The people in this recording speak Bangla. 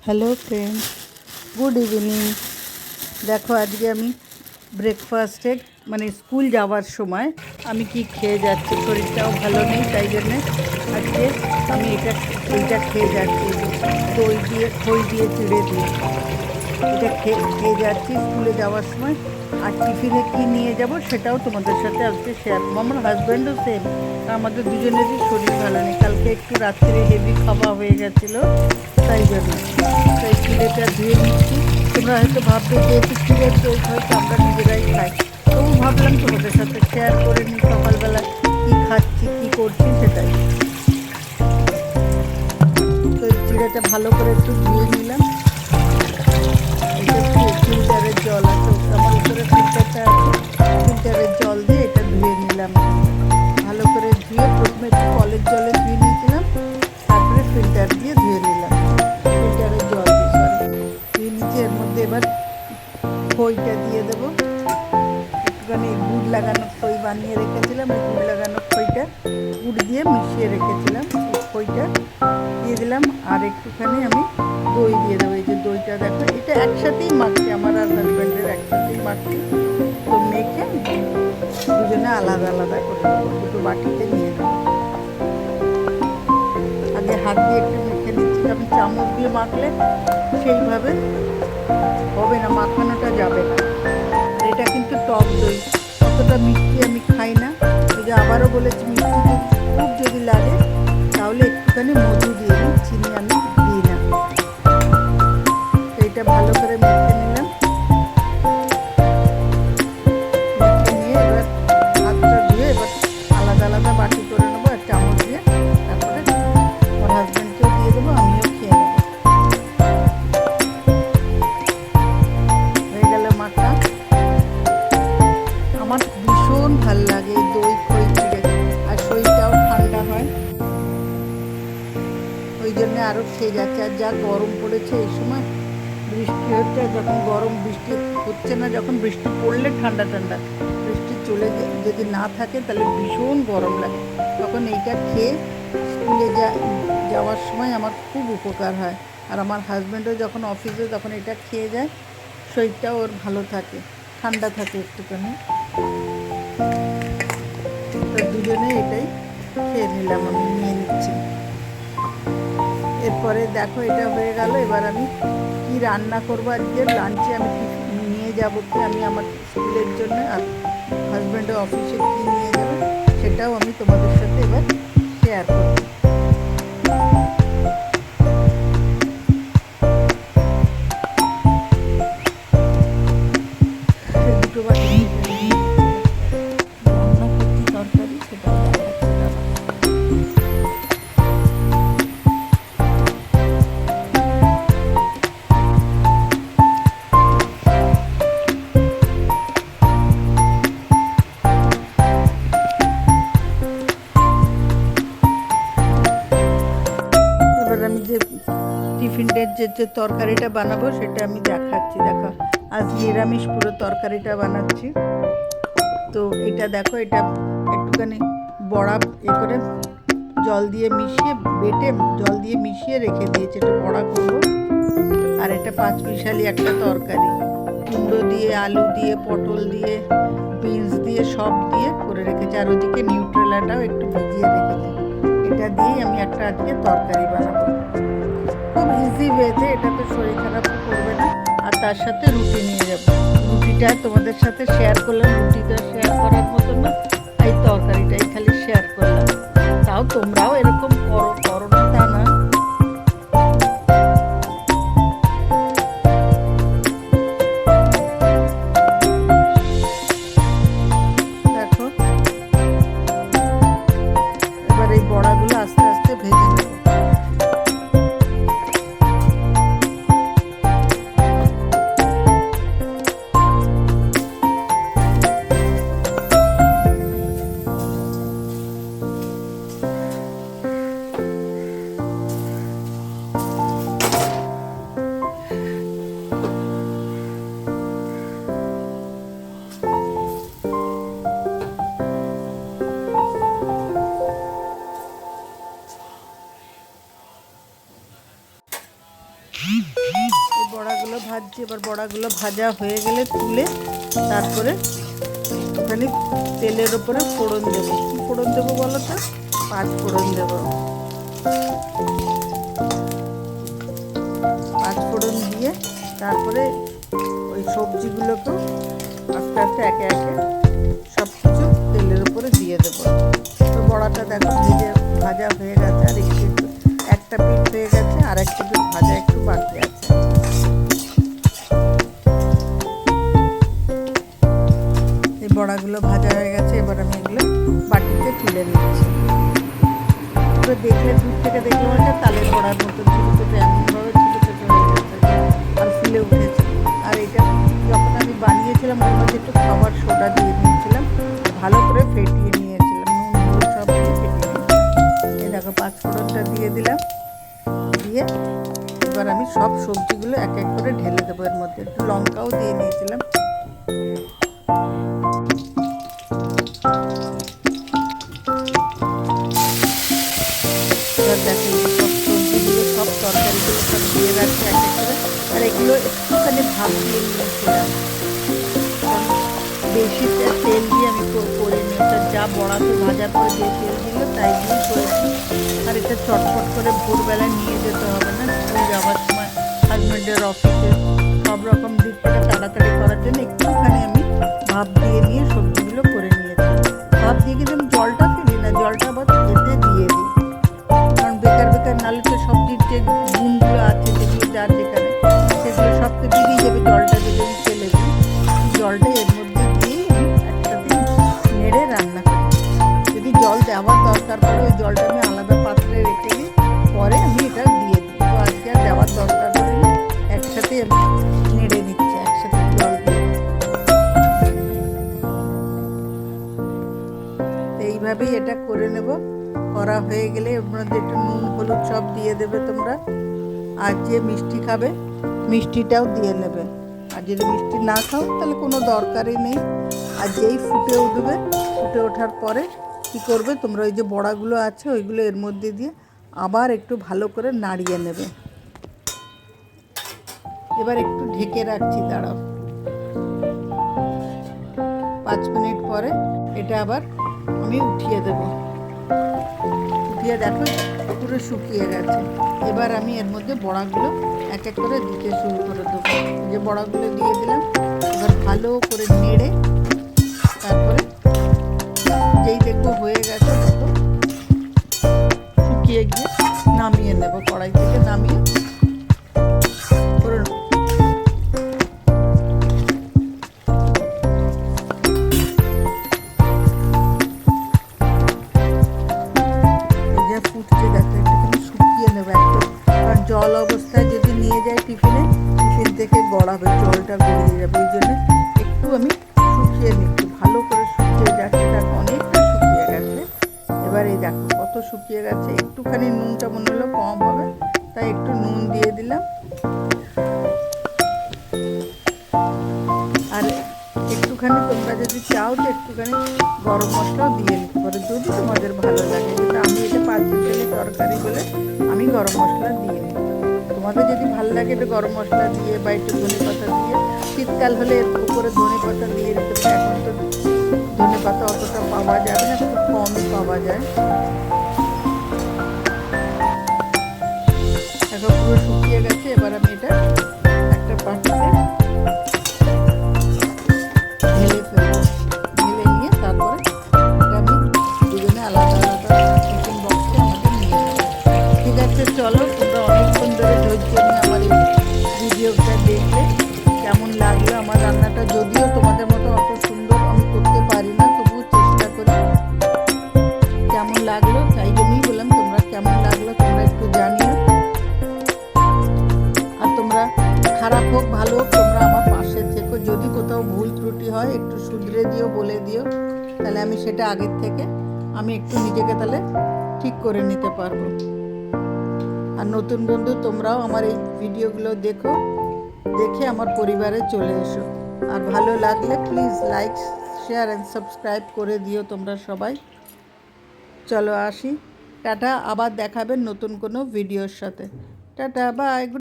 Hello friend, good evening. দেখো আজকে আমি ব্রেকফাস্টে মানে স্কুল যাওয়ার সময় আমি কি খেয়ে যাচ্ছি। শরীরটাও ভালো নেই, তাই জন্যে আজকে আমি এইটা খেয়ে যাচ্ছি, খই দিয়ে চিড়ে দিয়ে এটা খেয়ে যাচ্ছি স্কুলে যাওয়ার সময়। আর টিফিনে কী নিয়ে যাব সেটাও তোমাদের সাথে আজকে শেয়ার করবো। আমার হাজব্যান্ডও সেম, আমাদের দুজনেরই শরীর ভালো নেই। কালকে একটু রাত্রে হেভি খাওয়া হয়ে গেছিলো, তাই জন্য তো এই চিড়েটা ধুয়ে নিচ্ছি। তোমরা হয়তো ভাববে যেহেতু চিড়ের দই হয়তো আমরা নিজেরাই খাই, তবু ভাবলাম তোমাদের সাথে শেয়ার করে নিই সকালবেলা কী খাচ্ছি কী করছি সেটাই। তো এই চিড়েটা ভালো করে একটু ধুয়ে নিলাম। ফিল্টারের জল আছে, আমার উপরে ফিল্টারটা আছে, ফিল্টারের জল দিয়ে এটা ধুয়ে নিলাম। ভালো করে ধুয়ে প্রথমে একটু কলের জলে ধুয়ে নিয়েছিলাম, তারপরে ফিল্টার দিয়ে ধুয়ে নিলাম, ফিল্টারের জল দিয়ে ধুয়ে নিচ্ছি। এর মধ্যে এবার খইটা দিয়ে দেবো। একটুখানি গুড় লাগানো খই বানিয়ে রেখেছিলাম, এই গুড় লাগানো খইটা গুড় দিয়ে মিশিয়ে রেখেছিলাম, এই খইটা দিয়ে দিলাম। আর একটুখানি আমি দই দিয়ে দেবো। এই যে দইটা দেখো, এটা একসাথেই মাখছি, আমার আর হাজব্যান্ডের একসাথেই মাখছি। তো মেখে দুজনে আলাদা আলাদা করে দেবো, দুটো বাটিতে নিয়ে দেবো। আগে হাত দিয়ে একটু মেখে নিচ্ছি, আমি চামচ দিয়ে মাখলে সেইভাবে হবে না, মাখানোটা যাবে না। এটা কিন্তু টক দই, অতটা মিষ্টি আমি খাই না। ওই যে আবারও বলেছি, মিষ্টি খুব যদি লাগে তাহলে একটুখানি মধু দিয়ে দিই, চিনি আমি দিই না। এইটা ভালো করে মেখে নিলাম। মেখে নিয়ে এবার হাতটা ধুয়ে এবার আলাদা আলাদা বাটি করে নেবো আর চামচ দিয়ে, তারপরে আমার হাজব্যান্ডকেও দিয়ে দেবো, আমিও খেয়ে নেবো। হয়ে গেল মাখা। আমার ভীষণ ভাল লাগে এই দই খই চিড়ে, আর শরীরটাও ঠান্ডা হয়, ওই জন্যে আরও খেয়ে যাচ্ছে। আর যা গরম পড়েছে এই সময়, বৃষ্টি হচ্ছে, যখন গরম বৃষ্টি হচ্ছে না, যখন বৃষ্টি পড়লে ঠান্ডা ঠান্ডা, বৃষ্টি চলে যদি না থাকে তাহলে ভীষণ গরম লাগে। তখন এইটা খেয়ে স্কুলে যাওয়ার সময় আমার খুব উপকার হয়। আর আমার হাজব্যান্ডও যখন অফিসে তখন এটা খেয়ে যায়, শরীরটাও ওর ভালো থাকে, ঠান্ডা থাকে একটুখানি। তো দুজনে এটাই খেয়ে নিলাম, আমি নিয়ে নিচ্ছি। এরপরে দেখো এটা হয়ে গেল। এবার আমি কি রান্না করবো আজকে লাঞ্চে, আমি নিয়ে যাবো কি আমি আমার স্কুলের জন্য, আর হাজব্যান্ডের অফিসে কি নিয়ে যাবে সেটাও আমি তোমাদের সাথে এবার শেয়ার করব। দুটো বাটি রান্না করছি তরকারি, সেটাও দেখাচ্ছি। আমি যে টিফিনের যে তরকারিটা বানাবো সেটা আমি দেখাচ্ছি। দেখো আজ নিরামিষ পুরো তরকারিটা বানাচ্ছি। তো এটা দেখো, এটা একটুখানি বড়া করে জল দিয়ে মিশিয়ে বেটে জল দিয়ে মিশিয়ে রেখে দিয়েছি, এটা বড়া করবো। আর এটা পাঁচমিশালি একটা তরকারি, কুমড়ো দিয়ে, আলু দিয়ে, পটল দিয়ে, বিনস দিয়ে, সব দিয়ে করে রেখেছি। আর ওদিকে নিউট্রেলাটাও একটু ভিজিয়ে রেখেছি। এটা দিয়েই আমি একটা আজকে তরকারি বানাবো, খুব ইজি ওয়েতে। এটা তো শরীর খারাপও করবে না। আর তার সাথে রুটি নিয়ে যাবো, রুটিটা তোমাদের সাথে শেয়ার করলাম, রুটিটা শেয়ার করার মতো না, এই তরকারিটাই খালি শেয়ার করলাম। তাও তোমরাও এরকম করো না তা না। দেখো এবার এই বড়াগুলো আস্তে আস্তে ভেজে নেব। এই বড়াগুলো ভাজছি। এবার বড়াগুলো ভাজা হয়ে গেলে তুলে তারপরে ওখানে তেলের ওপরে ফোড়ন দেবো। কী ফোড়ন দেবো বলো তো? 5 ফোড়ন দেবো। 5 ফোড়ন দিয়ে তারপরে ওই সবজিগুলোকেও আস্তে আস্তে একে একে সব কিছু তেলের উপরে দিয়ে দেবো। তো বড়াটা দেখো ভাজা হয়ে গেছে, আর একটু একটা পিঠ হয়ে গেছে, আর একটা পিঠ ভাজা একটু বাকি আছে। এই বড়াগুলো ভাজা হয়ে গেছে, এবার আমি এগুলো বাটিতে তুলে নিচ্ছি। পুরো দেখলে দূর থেকে দেখলে মনে হয় তালের বড়ার মতো ছোটো ছোটো, এমনভাবে ছোটো ছোটো হয়ে গেছে আর ফুলে উঠেছে। আর এটা যখন আমি বানিয়েছিলাম ওর মধ্যে একটু খাবার সোডা দিয়ে দিয়েছিলাম, ভালো করে ফেটিয়ে নিয়েছিলাম, নুন হলুদ সব দিয়ে ফেটিয়ে নিয়েছিলাম। এই দেখো 5 ফোড়নটা দিয়ে দিলাম, দিয়ে এবার আমি সব সবজিগুলো এক এক করে ঢেলে দেবো। এর মধ্যে একটু লঙ্কাও দিয়ে নিয়েছিলাম। এবার দেখো সব সবজিগুলো সব তরকারিগুলো সব দিয়ে রাখছি এক এক করে। আর এগুলো একটুখানি ভাপ দিয়ে নিয়েছিলাম, বেশি তেল দিয়ে আমি করে নিয়েছি। যা বড়াতে ভাজার পরে যে তেল দিল তাই দিয়েই করেছি। আর এটা চটপট করে ভোরবেলায় নিয়ে যেতে হবে না, স্কুল যাওয়ার সময়, হাজব্যান্ডের অফিসে, সব রকম দিক থেকে তাড়াতাড়ি করার জন্য একটুখানি আমি ভাপ দিয়ে নিয়ে সবজিগুলো করে নিয়েছি। ভাপ দিয়ে কিন্তু আমি জলটা ফেলি না, জলটা আবার এতে দিয়ে দিই, কারণ বেকার বেকার নালে তো সবজির যে গুণগুলো আছে যেগুলো যার যেখানে সেগুলো সব তো বেরিয়ে যাবে। জলটা যদি আমি ফেলে দিই, জলটা এর মধ্যে দিয়ে আমি একসাথে নেড়ে রান্না করি। যদি জল দেওয়ার দরকার পড়ে ওই জলটা আমি আলাদা পাত্রে রেখে দিই, পরে আমি এটা দিয়ে দিই। তো আজকে আর দেওয়ার দরকার পড়েনি, একসাথে আমি নেড়ে নিচ্ছি একসাথে জল দিয়ে। এইভাবেই এটা করে নেব। করা হয়ে গেলে এর মধ্যে একটু নুন হলুদ সব দিয়ে দেবে তোমরা। আর যে মিষ্টি খাবে মিষ্টিটাও দিয়ে নেবে, আর যদি মিষ্টি না খাও তাহলে কোনো দরকারই নেই। আর যেই ফুটে উঠবে, ফুটে ওঠার পরে কী করবে তোমরা, ওই যে বড়াগুলো আছে ওইগুলো এর মধ্যে দিয়ে আবার একটু ভালো করে নাড়িয়ে নেবে। এবার একটু ঢেকে রাখছি, দাঁড়াও। 5 মিনিট পরে এটা আবার আমি উঠিয়ে দেবো। উঠিয়ে দেখো পুরো শুকিয়ে গেছে। এবার আমি এর মধ্যে বড়াগুলো এক এক করে দিতে শুরু করে দেবো। যে বড়াগুলো দিয়ে দিলাম, এবার ভালো করে নেড়ে তারপরে যেই দেখবো হয়ে গেছে তখন শুকিয়ে গিয়ে নামিয়ে নেব, কড়াই থেকে নামিয়ে করে নেব। ফুটছে দেখো, একটুখানি শুকিয়ে নেবে একটু, কারণ জল অবস্থায় যদি নিয়ে যায় টিফিন থেকে গড়াবে, জলটা গড়িয়ে যাবে। ওই জন্য একটু আমি শুকিয়ে নিচ্ছি, ভালো করে শুকিয়ে যাচ্ছে। দেখো অনেকটা শুকিয়ে গেছে। এবার এই দেখো কত শুকিয়ে গেছে। একটুখানি নুনটা মনে হলো কম হবে, তাই একটু নুন দিয়ে দিলাম। আর একটুখানি তোমরা যদি চাও তো একটুখানি গরম মশলাও দিয়ে নিতে পারো, যদি তোমাদের ভালো লাগে। কিন্তু আমি এটা 5 বিকেলের তরকারি বলে আমি গরম মশলা দিয়ে নিই। তোমাদের যদি ভালো লাগে একটু গরম মশলা দিয়ে বা একটু ধনে পাতা দিয়ে, শীতকাল হলে এর উপরে ধনে পাতা দিয়ে দিতে পারো। এখন তো ধনে পাতা অতটা পাওয়া যাবে না, খুব কমই পাওয়া যায়। এখন পুরো শুকিয়ে গেছে। এবার আমি এটা একটা পাত্রে ঢেলে ফেলবো। ঢেলে নিয়ে তারপরে এটা আমি দুজনে আলাদা আলাদা টিফিন বক্সে আমাদের নিয়ে নেবো। ঠিক আছে, চলো। তোমরা অনেকক্ষণ ধরে ধৈর্য নিয়ে আমার এই ভিডিওটা দেখলে। কেমন লাগলো আমার রান্নাটা? যদিও তোমাদের মতো অত সুন্দর আমি করতে পারি না, তবুও চেষ্টা করি। কেমন লাগলো তাই জন্যই বললাম, তোমরা কেমন লাগলো তোমরা একটু জানিও। আর তোমরা খারাপ হোক ভালো হোক তোমরা আমার পাশে থেকো। যদি কোথাও ভুল ত্রুটি হয় একটু শুধরে দিও, বলে দিও, তাহলে আমি সেটা আগের থেকে আমি একটু নিজেকে তাহলে ঠিক করে নিতে পারবো। আর নতুন বন্ধু তোমরাও আমার এই ভিডিওগুলো দেখো, দেখে আমার পরিবারে চলে এসো। আর ভালো লাগলে please like share and subscribe করে দিও তোমরা সবাই। চলো আসি, টাটা। আবার দেখাবেন নতুন কোনো ভিডিওর সাথে। Tata, by.